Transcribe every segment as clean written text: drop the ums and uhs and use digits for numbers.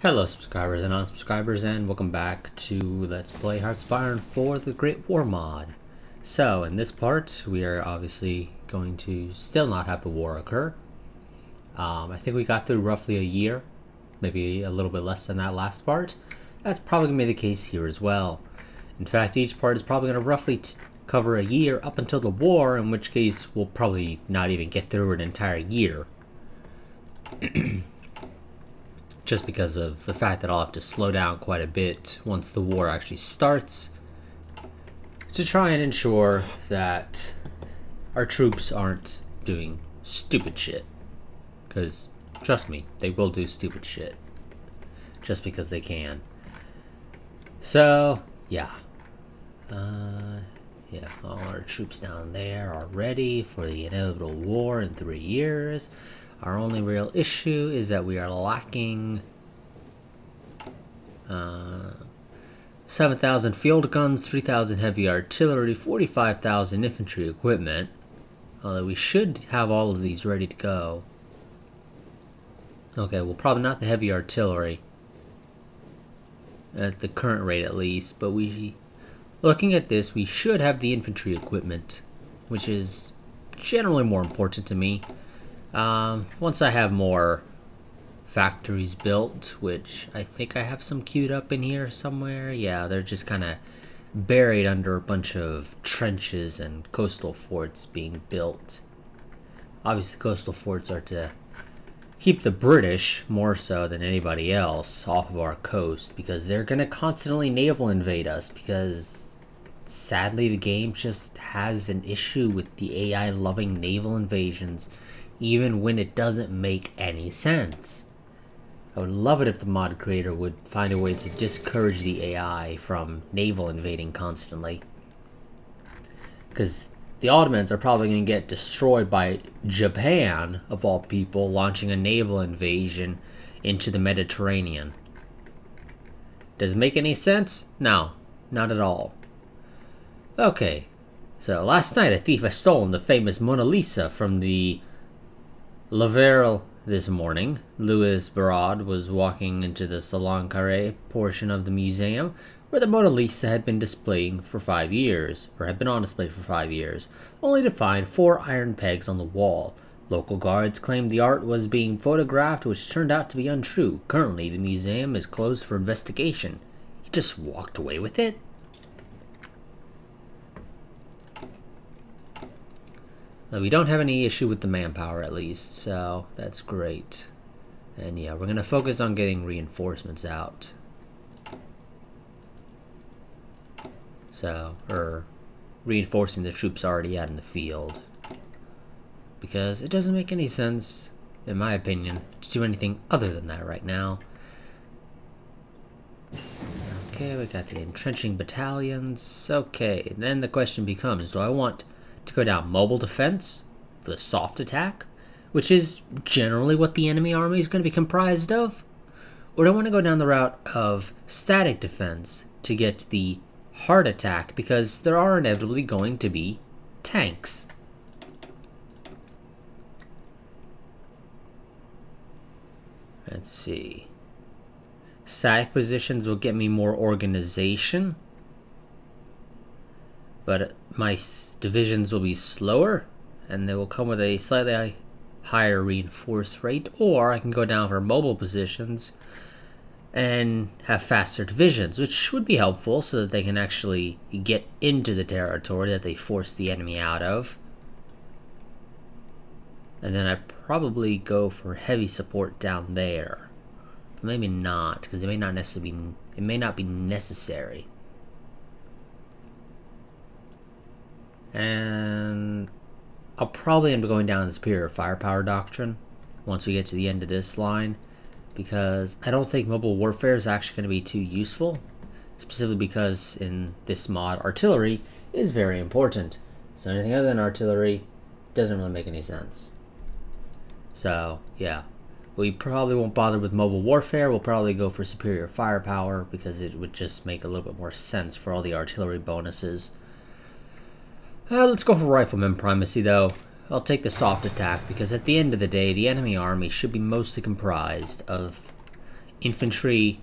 Hello subscribers and non-subscribers, and welcome back to Let's Play Hearts of Iron for the Great War mod. So in this part we are obviously going to still not have the war occur. I think we got through roughly a year, maybe a little bit less than that last part. That's probably going to be the case here as well. In fact, each part is probably going to roughly cover a year up until the war, in which case we'll probably not even get through an entire year. Just because of the fact that I'll have to slow down quite a bit once the war actually starts to try and ensure that our troops aren't doing stupid shit. Because, trust me, they will do stupid shit. Just because they can. So, yeah. Yeah, all our troops down there are ready for the inevitable war in 3 years. Our only real issue is that we are lacking 7,000 field guns, 3,000 heavy artillery, 45,000 infantry equipment. Although we should have all of these ready to go. Okay, well, probably not the heavy artillery at the current rate at least, but looking at this, we should have the infantry equipment, which is generally more important to me. Once I have more factories built, which I think I have some queued up in here somewhere. Yeah, they're just kind of buried under a bunch of trenches and coastal forts being built. Obviously, coastal forts are to keep the British, more so than anybody else, off of our coast, because they're going to constantly naval invade us, because sadly the game just has an issue with the AI loving naval invasions, even when it doesn't make any sense. I would love it if the mod creator would find a way to discourage the AI from naval invading constantly. Because the Ottomans are probably going to get destroyed by Japan, of all people, launching a naval invasion into the Mediterranean. Does it make any sense? No, not at all. Okay, so last night a thief has stolen the famous Mona Lisa from the Louvre. This morning, Louis Barraud was walking into the Salon Carré portion of the museum where the Mona Lisa had been displaying for 5 years, or had been on display for 5 years, only to find 4 iron pegs on the wall. Local guards claimed the art was being photographed, which turned out to be untrue. Currently, the museum is closed for investigation. He just walked away with it? We don't have any issue with the manpower, at least, so that's great. And yeah, we're going to focus on getting reinforcements out. So, or reinforcing the troops already out in the field. Because it doesn't make any sense, in my opinion, to do anything other than that right now. Okay, we got the entrenching battalions. Okay, then the question becomes, do I want to go down mobile defense for the soft attack, which is generally what the enemy army is going to be comprised of, or do I want to go down the route of static defense to get the hard attack, because there are inevitably going to be tanks? Let's see. Static positions will get me more organization, but my divisions will be slower, and they will come with a slightly higher reinforce rate, or I can go down for mobile positions and have faster divisions, which would be helpful so that they can actually get into the territory that they force the enemy out of. And then I'd probably go for heavy support down there. But maybe not, because it may not be necessary. And I'll probably end up going down the superior firepower doctrine once we get to the end of this line, because I don't think mobile warfare is actually going to be too useful, specifically because in this mod artillery is very important. So anything other than artillery doesn't really make any sense. So yeah, we probably won't bother with mobile warfare. We'll probably go for superior firepower, because it would just make a little bit more sense for all the artillery bonuses. Let's go for rifleman primacy, though. I'll take the soft attack, because at the end of the day, the enemy army should be mostly comprised of infantry,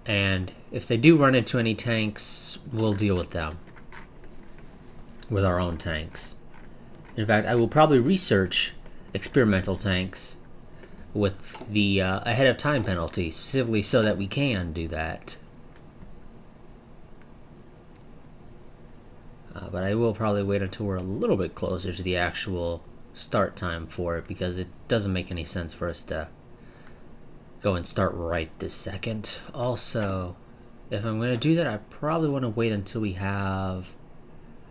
and if they do run into any tanks, we'll deal with them with our own tanks. In fact, I will probably research experimental tanks with the ahead of time penalty, specifically so that we can do that. But I will probably wait until we're a little bit closer to the actual start time for it, because it doesn't make any sense for us to go and start right this second. Also, if I'm going to do that, I probably want to wait until we have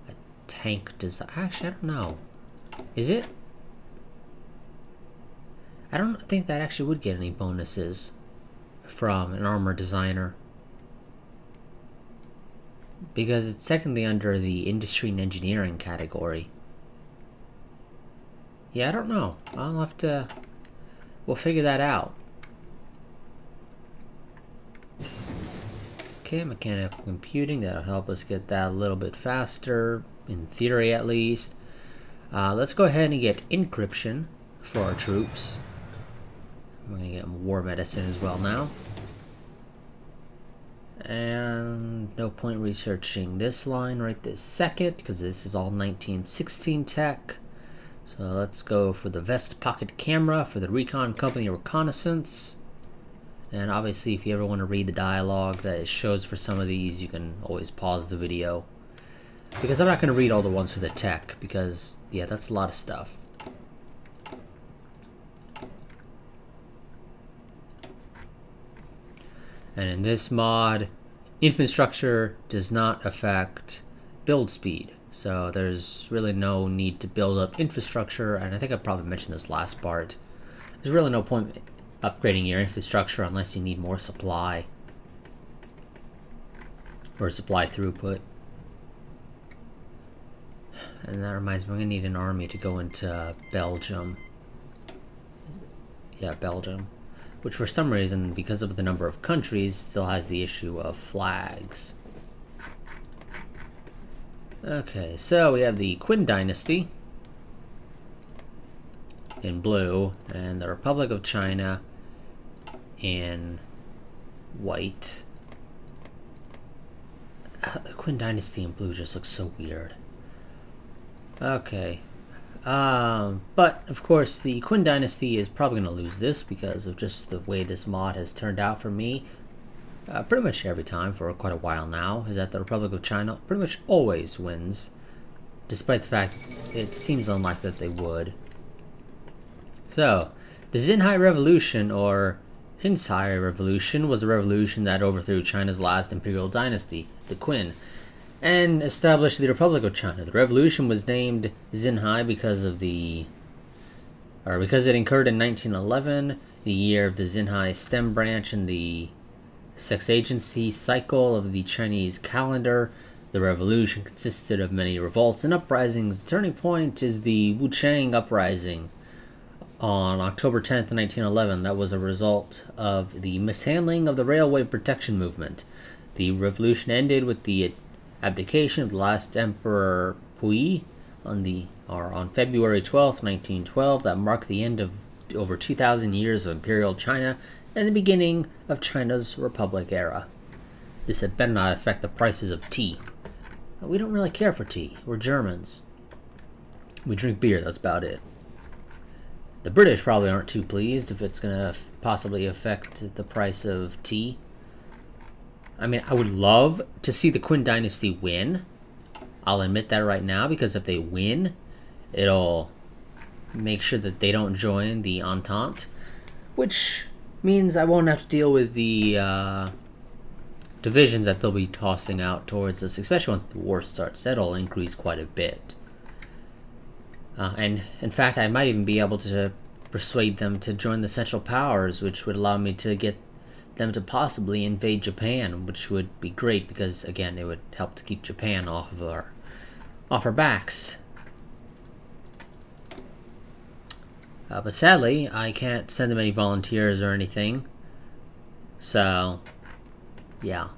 a tank design. Actually, I don't know. Is it? I don't think that actually would get any bonuses from an armor designer, because it's technically under the industry and engineering category. Yeah, I don't know. I'll have to... we'll figure that out. Okay, mechanical computing. That'll help us get that a little bit faster, in theory at least. Let's go ahead and get encryption for our troops. We're going to get war medicine as well now. And no point researching this line right this second, because this is all 1916 tech. So let's go for the vest pocket camera for the recon company reconnaissance. And obviously, if you ever want to read the dialogue that it shows for some of these, you can always pause the video, because I'm not going to read all the ones for the tech, because yeah, that's a lot of stuff. And in this mod, infrastructure does not affect build speed, so there's really no need to build up infrastructure. And I think I probably mentioned this last part. There's really no point upgrading your infrastructure unless you need more supply or supply throughput. And that reminds me, I'm gonna need an army to go into Belgium. Yeah, Belgium. Which for some reason, because of the number of countries, still has the issue of flags. Okay, so we have the Qin Dynasty in blue, and the Republic of China in white. The Qin Dynasty in blue just looks so weird. Okay. But, of course, the Qin Dynasty is probably going to lose this because of just the way this mod has turned out for me. Pretty much every time for quite a while now, is that the Republic of China pretty much always wins, despite the fact it seems unlikely that they would. So, the Xinhai Revolution, or Xinhai Revolution, was a revolution that overthrew China's last imperial dynasty, the Qin, and established the Republic of China. The revolution was named Xinhai because it occurred in 1911, the year of the Xinhai stem branch in the sexagency cycle of the Chinese calendar. The revolution consisted of many revolts and uprisings. The turning point is the Wuchang Uprising on October 10th, 1911. That was a result of the mishandling of the railway protection movement. The revolution ended with the abdication of the last Emperor Puyi on February 12, 1912. That marked the end of over 2,000 years of imperial China and the beginning of China's Republic era. This had better not affect the prices of tea. We don't really care for tea. We're Germans. We drink beer, that's about it. The British probably aren't too pleased if it's going to possibly affect the price of tea. I mean, I would love to see the Qin Dynasty win. I'll admit that right now, because if they win, it'll make sure that they don't join the Entente, which means I won't have to deal with the divisions that they'll be tossing out towards us, especially once the war starts. That'll increase quite a bit. And in fact, I might even be able to persuade them to join the Central Powers, which would allow me to get them to possibly invade Japan, which would be great because, again, it would help to keep Japan off our backs. But sadly, I can't send them any volunteers or anything. So, yeah.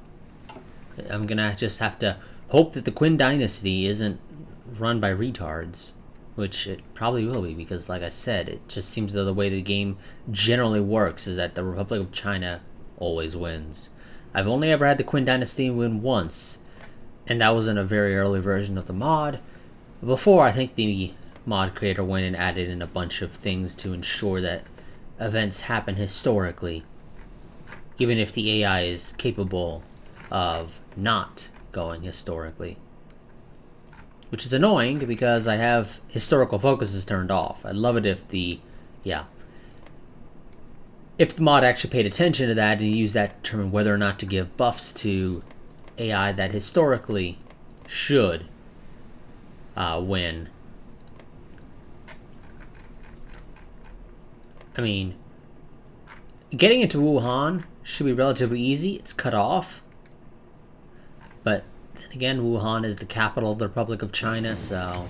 I'm gonna just have to hope that the Qin Dynasty isn't run by retards. Which it probably will be, because like I said, it just seems though the way the game generally works is that the Republic of China always wins. I've only ever had the Qin Dynasty win once, and that was in a very early version of the mod. Before, I think the mod creator went and added in a bunch of things to ensure that events happen historically, even if the AI is capable of not going historically. Which is annoying because I have historical focuses turned off. I'd love it if the mod actually paid attention to that and used that to determine whether or not to give buffs to AI that historically should win. I mean, getting into Wuhan should be relatively easy. It's cut off. But then again, Wuhan is the capital of the Republic of China, so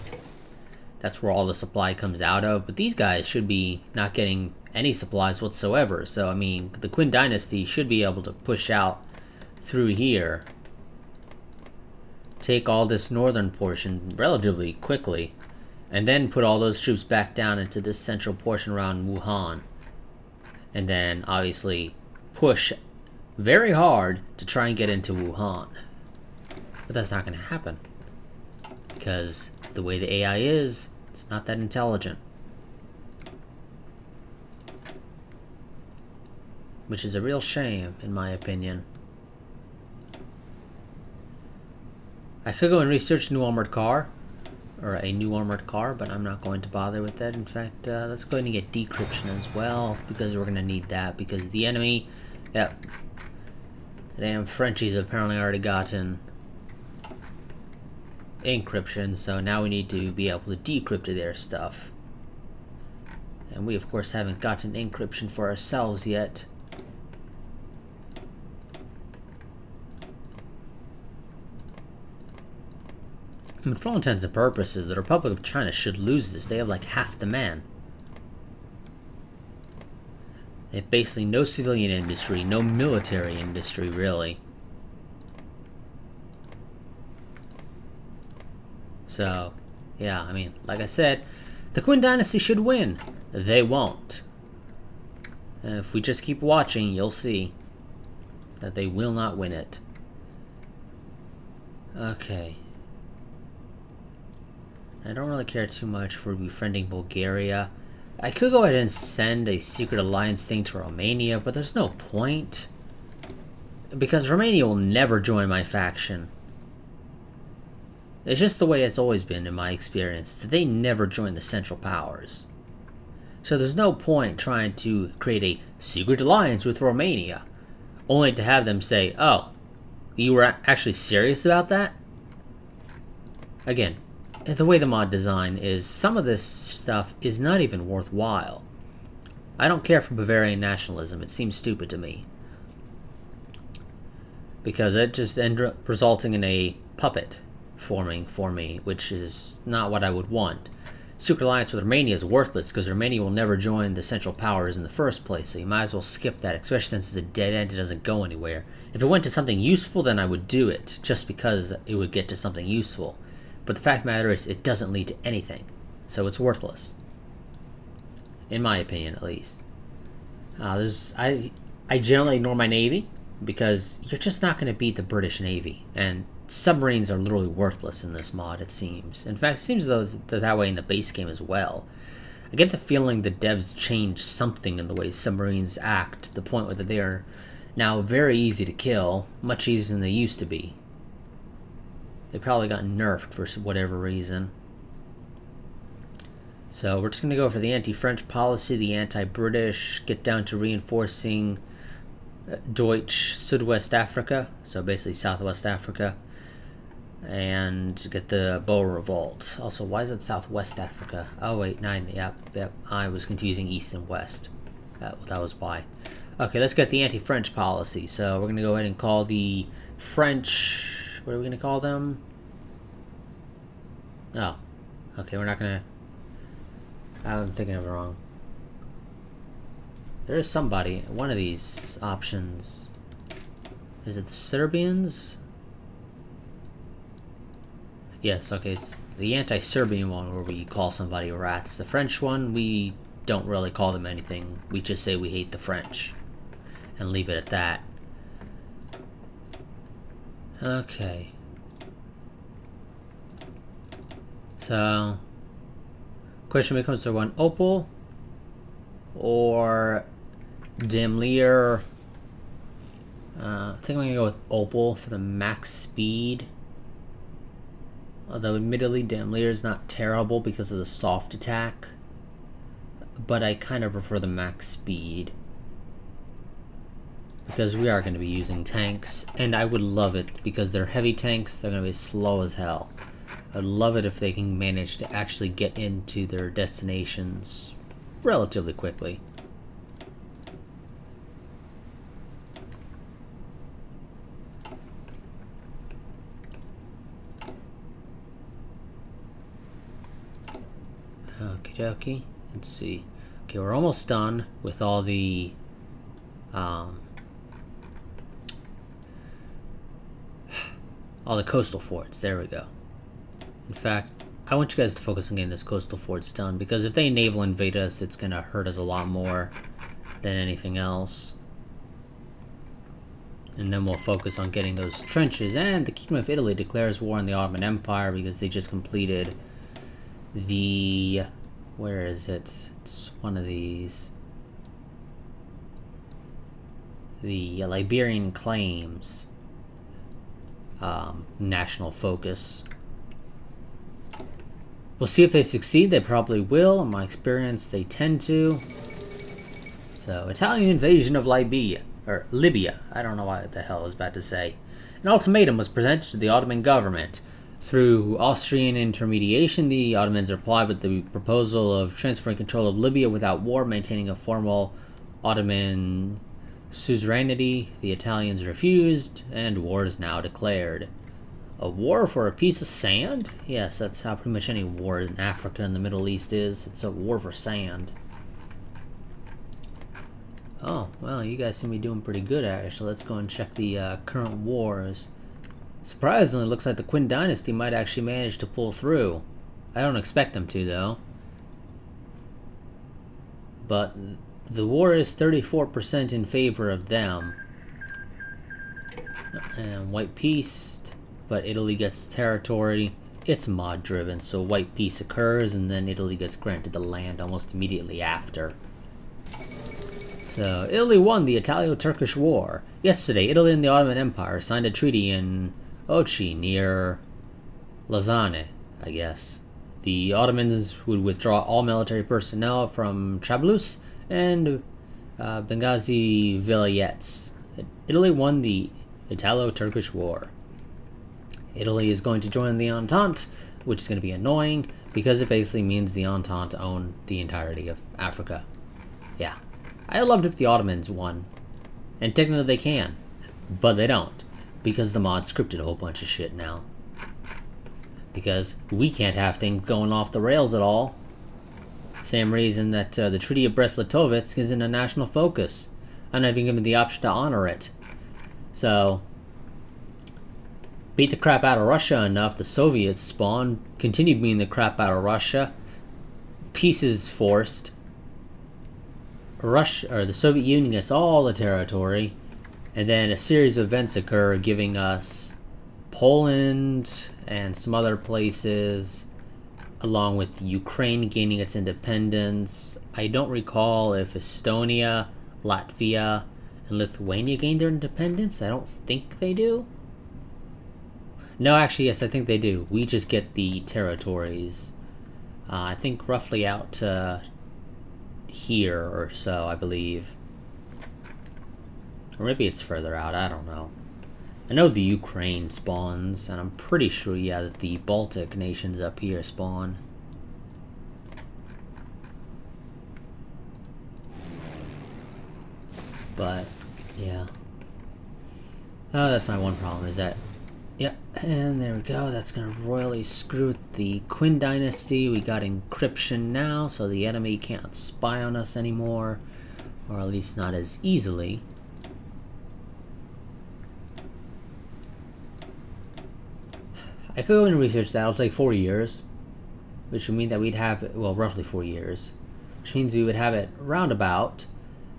that's where all the supply comes out of. But these guys should be not getting any supplies whatsoever. So, I mean, the Qin Dynasty should be able to push out through here, take all this northern portion relatively quickly, and then put all those troops back down into this central portion around Wuhan. And then, obviously, push very hard to try and get into Wuhan. But that's not going to happen, because the way the AI is, it's not that intelligent. Which is a real shame, in my opinion. I could go and research new armored car, or a new armored car, but I'm not going to bother with that. In fact, let's go ahead and get decryption as well, because we're going to need that, because the enemy, yep, the damn Frenchies have apparently already gotten encryption, so now we need to be able to decrypt their stuff. And we, of course, haven't gotten encryption for ourselves yet. I mean, for all intents and purposes, the Republic of China should lose this. They have like half the man. They have basically no civilian industry, no military industry, really. So, yeah, I mean, like I said, the Qin Dynasty should win. They won't. And if we just keep watching, you'll see that they will not win it. Okay. I don't really care too much for befriending Bulgaria. I could go ahead and send a secret alliance thing to Romania, but there's no point. Because Romania will never join my faction. It's just the way it's always been in my experience, that they never join the Central Powers. So there's no point trying to create a secret alliance with Romania, only to have them say, oh, you were actually serious about that? Again, the way the mod design is, some of this stuff is not even worthwhile. I don't care for Bavarian nationalism, it seems stupid to me. Because it just ended up resulting in a puppet forming for me, which is not what I would want. Secret alliance with Romania is worthless, because Romania will never join the Central Powers in the first place, so you might as well skip that, especially since it's a dead end, it doesn't go anywhere. If it went to something useful, then I would do it, just because it would get to something useful. But the fact of the matter is, it doesn't lead to anything, so it's worthless. In my opinion, at least. I generally ignore my Navy, because you're just not going to beat the British Navy, and submarines are literally worthless in this mod, it seems. In fact, it seems as though they're that way in the base game as well. I get the feeling the devs changed something in the way submarines act, to the point where they are now very easy to kill, much easier than they used to be. They probably got nerfed for whatever reason. So we're just going to go for the anti-French policy, the anti-British, get down to reinforcing Deutsch Südwest Africa, so basically Southwest Africa, and get the Boer Revolt. Also, why is it Southwest Africa? Oh wait, yep, I was confusing East and West. That was why. Okay, let's get the anti-French policy. So we're going to go ahead and call the French... What are we going to call them? Oh. Okay, we're not going to... I'm thinking of it wrong. There is somebody. One of these options. Is it the Serbians? Yes, okay. It's the anti-Serbian one where we call somebody rats. The French one, we don't really call them anything. We just say we hate the French. and leave it at that. Okay. So, question becomes to one Opal or Damlier. I think I'm gonna go with Opal for the max speed. Although admittedly Damlier is not terrible because of the soft attack. But I kind of prefer the max speed. Because we are going to be using tanks, and I would love it because they're heavy tanks, they're going to be slow as hell. I'd love it if they can manage to actually get into their destinations relatively quickly. Okie dokie, let's see. Okay, we're almost done with all the coastal forts. There we go. In fact, I want you guys to focus on getting this coastal forts done, because if they naval invade us, it's gonna hurt us a lot more than anything else. And then we'll focus on getting those trenches. And the Kingdom of Italy declares war on the Ottoman Empire because they just completed the... where is it? It's one of these. The Liberian claims. National focus. We'll see if they succeed. They probably will. In my experience, they tend to. So, Italian invasion of Libya. Or Libya. I don't know what the hell I was about to say. An ultimatum was presented to the Ottoman government. Through Austrian intermediation, the Ottomans replied with the proposal of transferring control of Libya without war, maintaining a formal Ottoman suzerainty. The Italians refused, and war is now declared. A war for a piece of sand? Yes, that's how pretty much any war in Africa and the Middle East is. It's a war for sand. Oh, well, you guys seem to be doing pretty good, actually. Let's go and check the current wars. Surprisingly, it looks like the Qin dynasty might actually manage to pull through. I don't expect them to, though. But the war is 34% in favor of them. And white peace, but Italy gets territory. It's mod driven, so white peace occurs and then Italy gets granted the land almost immediately after. So Italy won the Italo-Turkish War. Yesterday, Italy and the Ottoman Empire signed a treaty in Ochi near Lausanne, I guess. The Ottomans would withdraw all military personnel from Trablus and Benghazi vilayets. Italy won the Italo-Turkish War. Italy is going to join the Entente, which is going to be annoying because it basically means the Entente own the entirety of Africa. Yeah. I loved if the Ottomans won. And technically they can, but they don't. Because the mod scripted a whole bunch of shit now. Because we can't have things going off the rails at all. Same reason that the Treaty of Brest-Litovsk is in a national focus. I'm not even given the option to honor it. So, beat the crap out of Russia enough, the Soviets spawned, continued beating the crap out of Russia. Peace is forced. Russia, or the Soviet Union gets all the territory. And then a series of events occur, giving us Poland and some other places, along with Ukraine gaining its independence. I don't recall if Estonia, Latvia, and Lithuania gained their independence. I don't think they do. No, actually, yes, I think they do. We just get the territories. I think roughly out to here or so, I believe. Or maybe it's further out, I don't know. I know the Ukraine spawns, and I'm pretty sure, yeah, that the Baltic nations up here spawn. But, yeah. Oh, that's my one problem, is that... Yep, and there we go, that's gonna royally screw the Qin dynasty. We got encryption now, so the enemy can't spy on us anymore. Or at least not as easily. I could go and research that. It'll take 4 years, which would mean that we'd have, well, roughly 4 years, which means we would have it roundabout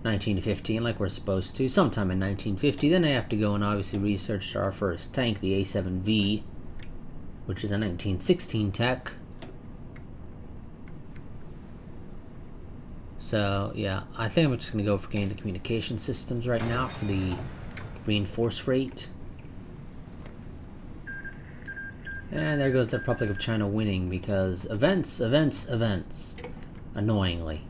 1915 like we're supposed to, sometime in 1950. Then I have to go and obviously research our first tank, the A7V, which is a 1916 tech. So yeah, I think I'm just going to go for getting the communication systems right now for the reinforce rate. And there goes the Republic of China winning because events, annoyingly.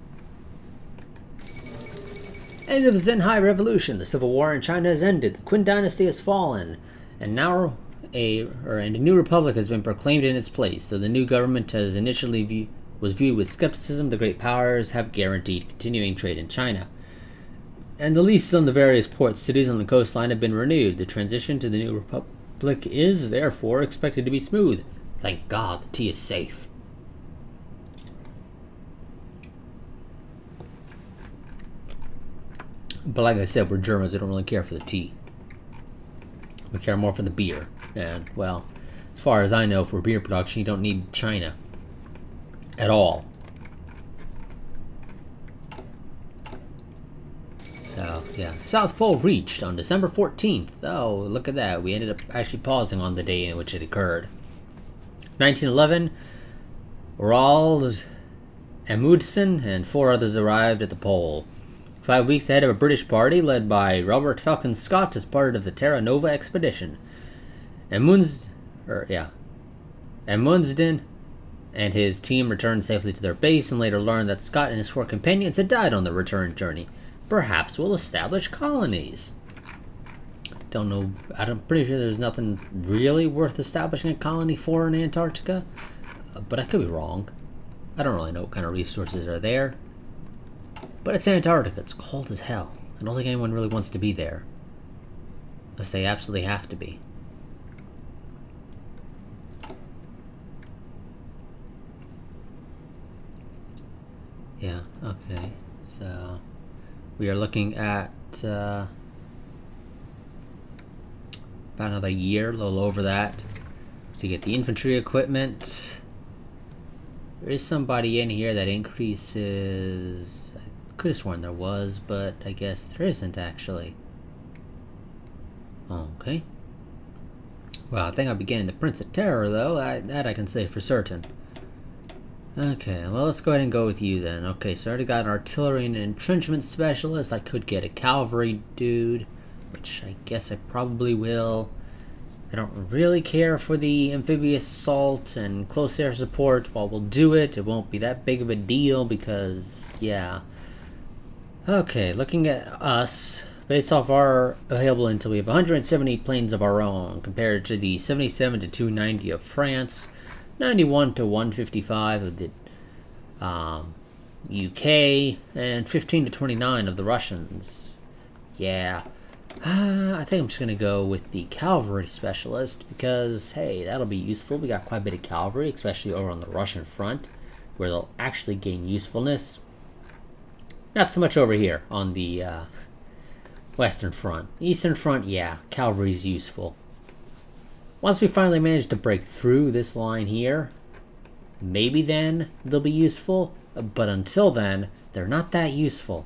End of the Zenhai Revolution. The civil war in China has ended. The Qin dynasty has fallen, and now a new republic has been proclaimed in its place. So the new government has initially was viewed with skepticism. The great powers have guaranteed continuing trade in China, and the leases on the various port cities on the coastline have been renewed. The transition to the new republic is therefore expected to be smooth. Thank God, the tea is safe. But like I said, we're Germans. We don't really care for the tea. We care more for the beer. And, well, as far as I know, for beer production, you don't need China at all. So, yeah. South Pole reached on December 14th. Oh, look at that. We ended up actually pausing on the day in which it occurred. 1911, Roald Amundsen and 4 others arrived at the pole. 5 weeks ahead of a British party led by Robert Falcon Scott as part of the Terra Nova expedition. Amundsen and his team returned safely to their base and later learned that Scott and his 4 companions had died on the return journey. Perhaps we'll establish colonies. Don't know. I'm pretty sure there's nothing really worth establishing a colony for in Antarctica, but I could be wrong. I don't really know what kind of resources are there. But it's Antarctica. It's cold as hell. I don't think anyone really wants to be there. Unless they absolutely have to be. Yeah, okay. So, we are looking at about another year, a little over that, to get the infantry equipment. There is somebody in here that increases... Could have sworn there was, but I guess there isn't actually. Okay. Well, I think I'll be getting the Prince of Terror, though. That I can say for certain. Okay, well, let's go ahead and go with you then. Okay, so I already got an artillery and an entrenchment specialist. I could get a cavalry dude, which I guess I probably will. I don't really care for the amphibious assault and close air support. While we'll do it, it won't be that big of a deal because, yeah. Okay, looking at us, based off our available intel, we have 170 planes of our own, compared to the 77 to 290 of France, 91 to 155 of the UK, and 15 to 29 of the Russians. Yeah, I think I'm just going to go with the cavalry specialist, because, hey, that'll be useful. We got quite a bit of cavalry, especially over on the Russian front, where they'll actually gain usefulness. Not so much over here on the Western front. Eastern front, yeah, cavalry's useful. Once we finally manage to break through this line here, maybe then they'll be useful, but until then, they're not that useful.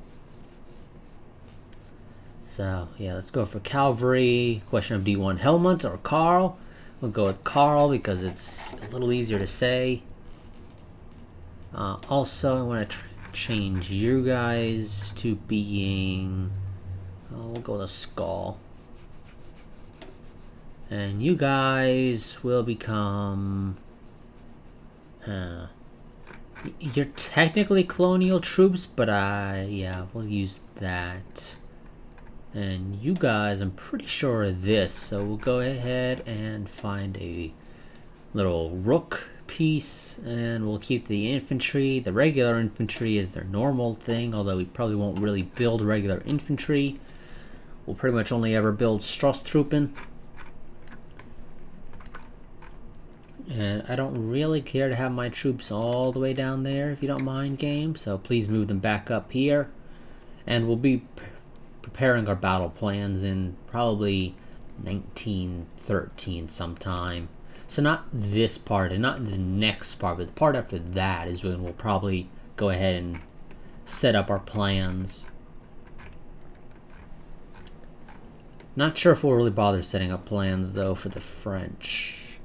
So, yeah, let's go for cavalry. Question of D1, Helmut or Karl? We'll go with Karl because it's a little easier to say. Also, I want to change you guys to being... we'll go with a Skull. And you guys will become... You're technically colonial troops, but yeah, we'll use that. And you guys, I'm pretty sure are this, so we'll go ahead and find a little rook piece, and we'll keep the infantry. The regular infantry is their normal thing, although we probably won't really build regular infantry. We'll pretty much only ever build Strasstruppen. And I don't really care to have my troops all the way down there, if you don't mind, game, so please move them back up here. And we'll be preparing our battle plans in probably 1913 sometime. So not this part and not the next part, but the part after that is when we'll probably go ahead and set up our plans. Not sure if we'll really bother setting up plans, though, for the French.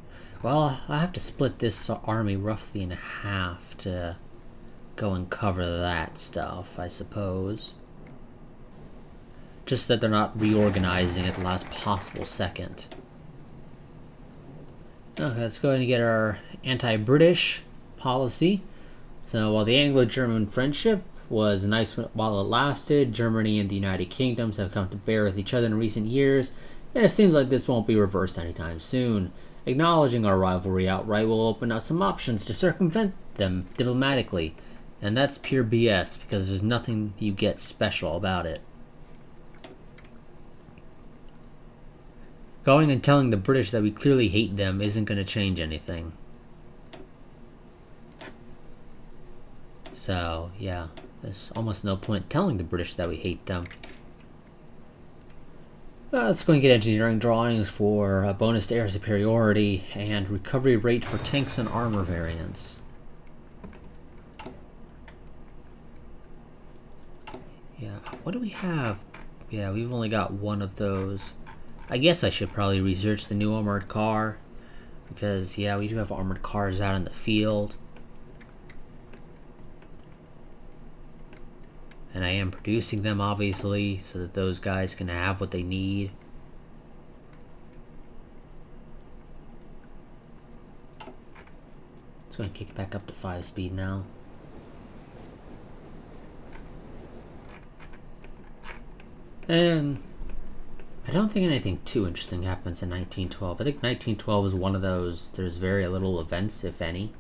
Well, I have to split this army roughly in half to go and cover that stuff, I suppose. Just that they're not reorganizing at the last possible second. Okay, let's go ahead and get our anti-British policy. So while the Anglo-German friendship was nice while it lasted, Germany and the United Kingdoms have come to bear with each other in recent years, and it seems like this won't be reversed anytime soon. Acknowledging our rivalry outright will open up some options to circumvent them diplomatically, and that's pure BS because there's nothing you get special about it. Going and telling the British that we clearly hate them isn't going to change anything. So, yeah, there's almost no point telling the British that we hate them. Let's go and get engineering drawings for a bonus to air superiority and recovery rate for tanks and armor variants. Yeah, what do we have? Yeah, we've only got one of those. I guess I should probably research the new armored car, because, yeah, we do have armored cars out in the field. And I am producing them, obviously, so that those guys can have what they need. Let's go and kick it back up to 5 speed now. And I don't think anything too interesting happens in 1912. I think 1912 is one of those, there's very little events, if any.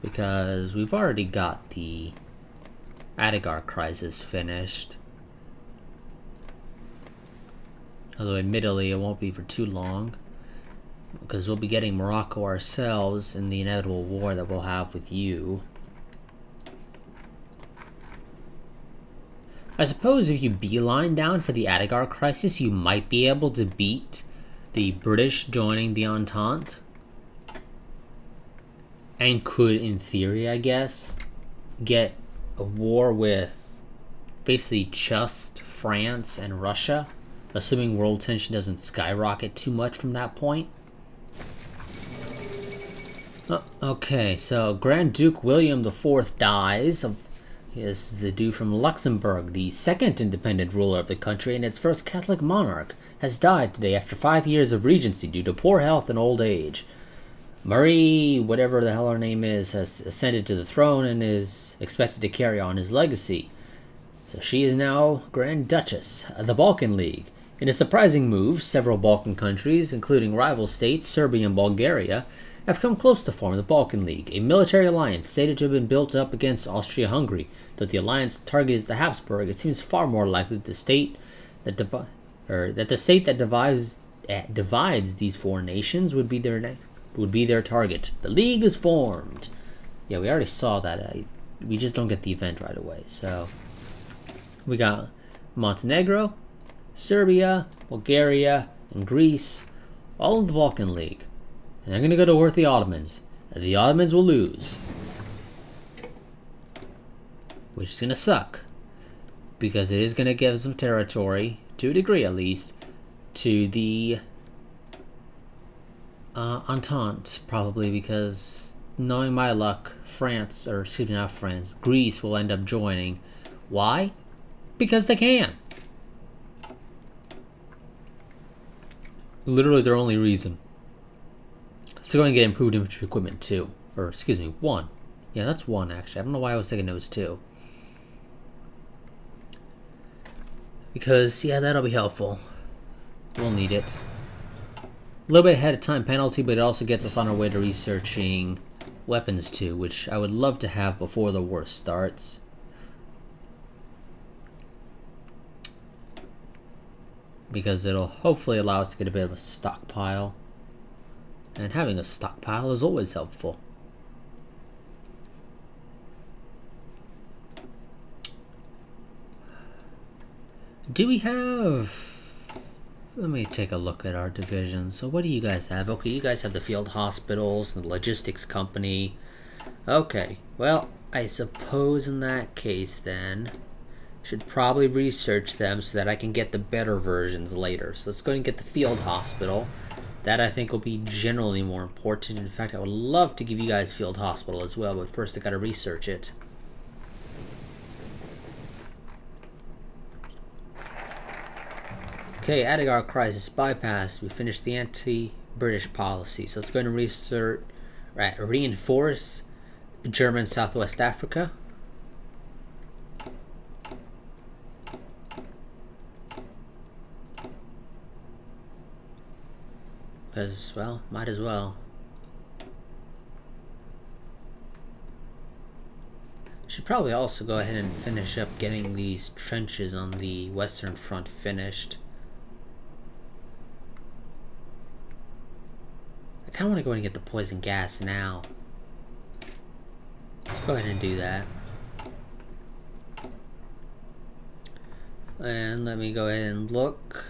Because we've already got the Atagar crisis finished. Although admittedly it won't be for too long, because we'll be getting Morocco ourselves in the inevitable war that we'll have with you. I suppose if you beeline down for the Atagar crisis, you might be able to beat the British joining the Entente. And could, in theory, I guess, get a war with basically just France and Russia, assuming world tension doesn't skyrocket too much from that point. Okay, so Grand Duke William IV dies. He is the Duke from Luxembourg, the second independent ruler of the country and its first Catholic monarch, has died today after 5 years of regency due to poor health and old age. Marie, whatever the hell her name is, has ascended to the throne and is expected to carry on his legacy. So she is now Grand Duchess of the Balkan League. In a surprising move, several Balkan countries, including rival states Serbia and Bulgaria, have come close to form the Balkan League, a military alliance stated to have been built up against Austria-Hungary. Though the alliance targets the Habsburg, it seems far more likely that the state that divides these four nations would be their target. The League is formed. Yeah, we already saw that. We just don't get the event right away. So we got Montenegro, Serbia, Bulgaria, and Greece, all in the Balkan League. And they're going to go to war with the Ottomans. And the Ottomans will lose. Which is going to suck. Because it is going to give some territory, to a degree at least, to the Entente, probably, because knowing my luck, France, or excuse me, not France, Greece will end up joining. Why? Because they can. Literally their only reason. Let's go and get improved infantry equipment too. Or, excuse me, 1. Yeah, that's 1 actually. I don't know why I was thinking it was 2. Because, yeah, that'll be helpful. We'll need it. A little bit ahead of time penalty, but it also gets us on our way to researching weapons too, which I would love to have before the war starts. Because it'll hopefully allow us to get a bit of a stockpile. And having a stockpile is always helpful. Do we have... Let me take a look at our division. So what do you guys have? Okay, you guys have the field hospitals, the logistics company. Okay, well, I suppose in that case then, Should probably research them so that I can get the better versions later. So let's go and get the field hospital. That I think will be generally more important. In fact, I would love to give you guys field hospital as well, but first I gotta research it. Okay, Adigar crisis bypassed. We finished the anti-British policy. So let's go and reinforce German Southwest Africa. Because, well, might as well. Should probably also go ahead and finish up getting these trenches on the Western Front finished. I kind of want to go and get the poison gas now. Let's go ahead and do that. And let me go ahead and look.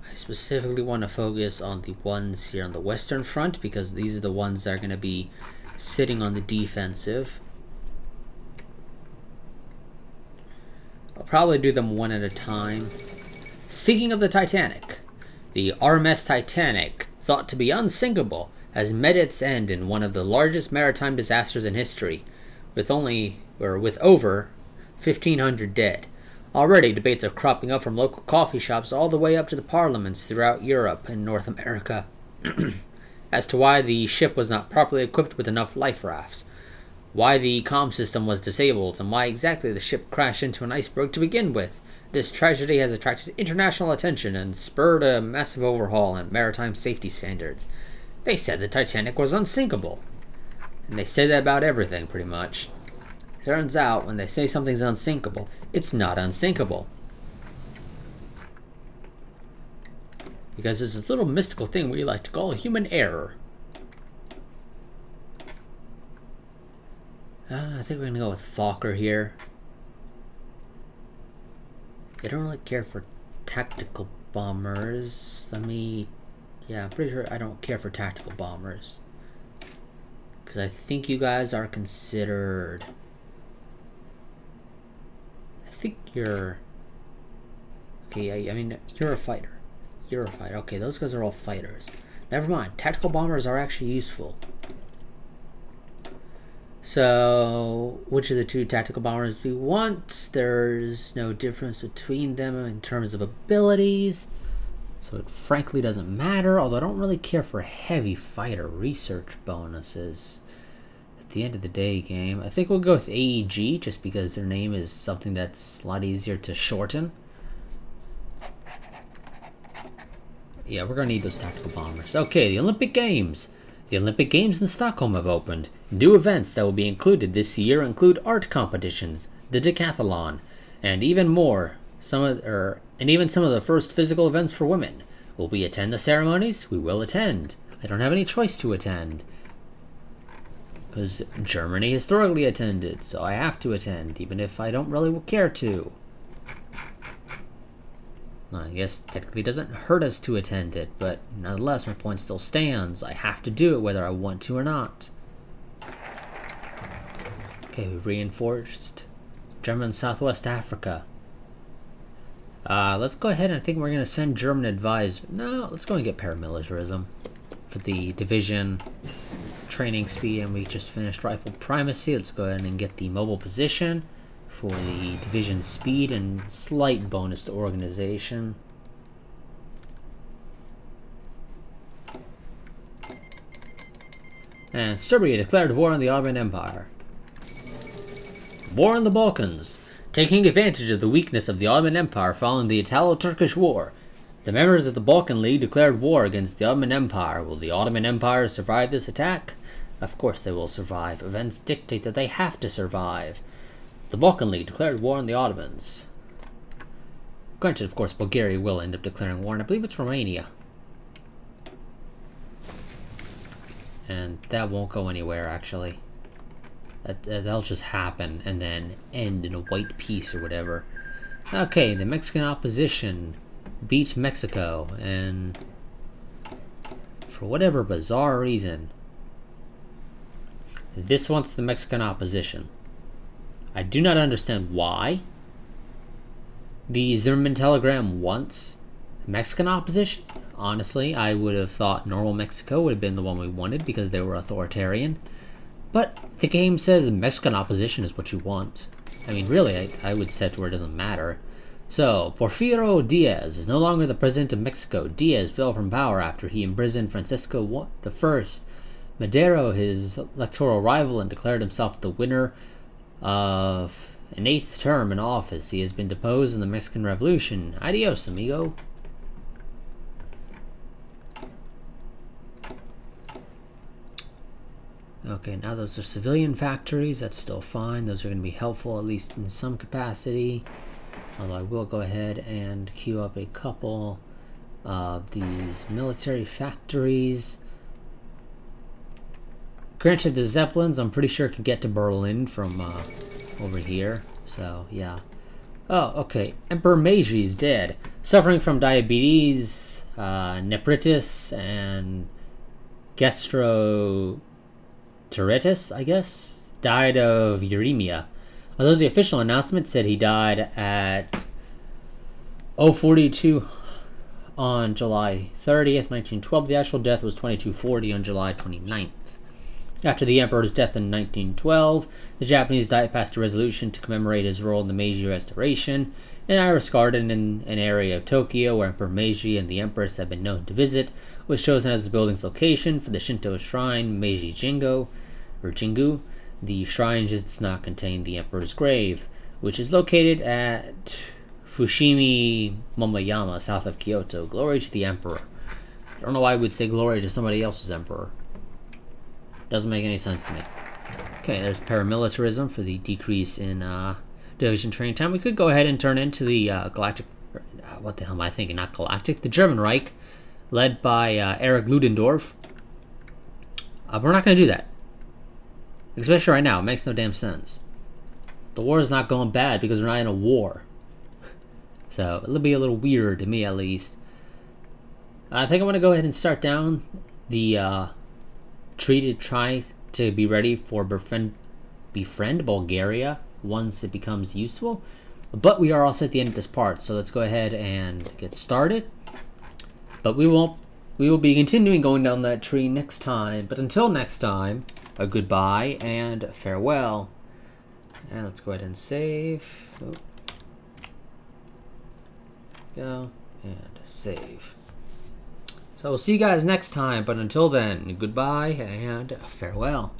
I specifically want to focus on the ones here on the Western Front because these are the ones that are going to be sitting on the defensive. I'll probably do them one at a time. Sinking of the Titanic. The RMS Titanic, thought to be unsinkable, has met its end in one of the largest maritime disasters in history, with over 1,500 dead. Already, debates are cropping up from local coffee shops all the way up to the parliaments throughout Europe and North America as to why the ship was not properly equipped with enough life rafts, why the comm system was disabled, and why exactly the ship crashed into an iceberg to begin with. This tragedy has attracted international attention and spurred a massive overhaul in maritime safety standards. They said the Titanic was unsinkable. And they say that about everything, pretty much. Turns out, when they say something's unsinkable, it's not unsinkable. Because there's this little mystical thing we like to call human error. I think we're going to go with Fokker here. I don't really care for tactical bombers. Yeah, I'm pretty sure I don't care for tactical bombers. Because I think you guys are considered... I think you're... Okay, I mean, you're a fighter. You're a fighter. Okay, those guys are all fighters. Never mind. Tactical bombers are actually useful. So, which of the two tactical bombers do we want? There's no difference between them in terms of abilities. So it frankly doesn't matter, although I don't really care for heavy fighter research bonuses. At the end of the day, game, I think we'll go with AEG just because their name is something that's a lot easier to shorten. Yeah, we're going to need those tactical bombers. Okay, the Olympic Games. The Olympic Games in Stockholm have opened. New events that will be included this year include art competitions, the decathlon, and even more. Even some of the first physical events for women. Will we attend the ceremonies? We will attend. I don't have any choice to attend. Because Germany historically attended, so I have to attend, even if I don't really care to. I guess technically it doesn't hurt us to attend it, but nonetheless my point still stands. I have to do it whether I want to or not. Okay, we've reinforced German Southwest Africa. Let's go ahead and I think we're going to send German advisors. No, let's go and get paramilitarism for the division training speed, and we just finished rifle primacy. Let's go ahead and get the mobile position for the division speed and slight bonus to organization. And Serbia declared war on the Ottoman Empire. War in the Balkans. Taking advantage of the weakness of the Ottoman Empire following the Italo-Turkish War, the members of the Balkan League declared war against the Ottoman Empire. Will the Ottoman Empire survive this attack? Of course they will survive. Events dictate that they have to survive. The Balkan League declared war on the Ottomans. Granted, of course, Bulgaria will end up declaring war, and I believe it's Romania. And that won't go anywhere, actually. That'll just happen and then end in a white peace or whatever. Okay, the Mexican opposition beat Mexico, and for whatever bizarre reason, this wants the Mexican opposition. I do not understand why. The Zimmerman telegram wants Mexican opposition. Honestly, I would have thought normal Mexico would have been the one we wanted because they were authoritarian. But the game says Mexican opposition is what you want. I mean, really, I would set where it doesn't matter. So, Porfirio Diaz is no longer the president of Mexico. Diaz fell from power after he imprisoned Francisco I Madero, his electoral rival, and declared himself the winner of an 8th term in office. He has been deposed in the Mexican Revolution. Adios, amigo. Okay, now those are civilian factories. That's still fine. Those are going to be helpful, at least in some capacity. Although I will go ahead and queue up a couple of these military factories. Granted, the Zeppelins, I'm pretty sure, can get to Berlin from over here. So, yeah. Oh, okay. Emperor Meiji is dead. Suffering from diabetes, nephritis, and gastroenteritis, I guess? Died of uremia. Although the official announcement said he died at 042 on July 30th, 1912, the actual death was 2240 on July 29th. After the emperor's death in 1912, the Japanese Diet passed a resolution to commemorate his role in the Meiji Restoration. An Iris garden in an area of Tokyo where Emperor Meiji and the Empress had been known to visit was chosen as the building's location for the Shinto shrine Meiji Jingu. The shrine just does not contain the emperor's grave, which is located at Fushimi Momoyama, south of Kyoto. Glory to the emperor. I don't know why I would say glory to somebody else's emperor. Doesn't make any sense to me. Okay, there's paramilitarism for the decrease in division training time. We could go ahead and turn into the Galactic... what the hell am I thinking? Not Galactic. The German Reich, led by Erich Ludendorff. We're not going to do that. Especially right now. It makes no damn sense. The war is not going bad because we're not in a war. So, it'll be a little weird to me, at least. I think I'm going to go ahead and start down the treaty to try to be ready for befriend Bulgaria once it becomes useful. But we are also at the end of this part, so let's go ahead and get started. But we will be continuing going down that tree next time. But until next time, a goodbye and farewell. And let's go ahead and save. Oh. Go and save. So we'll see you guys next time, but until then, goodbye and farewell.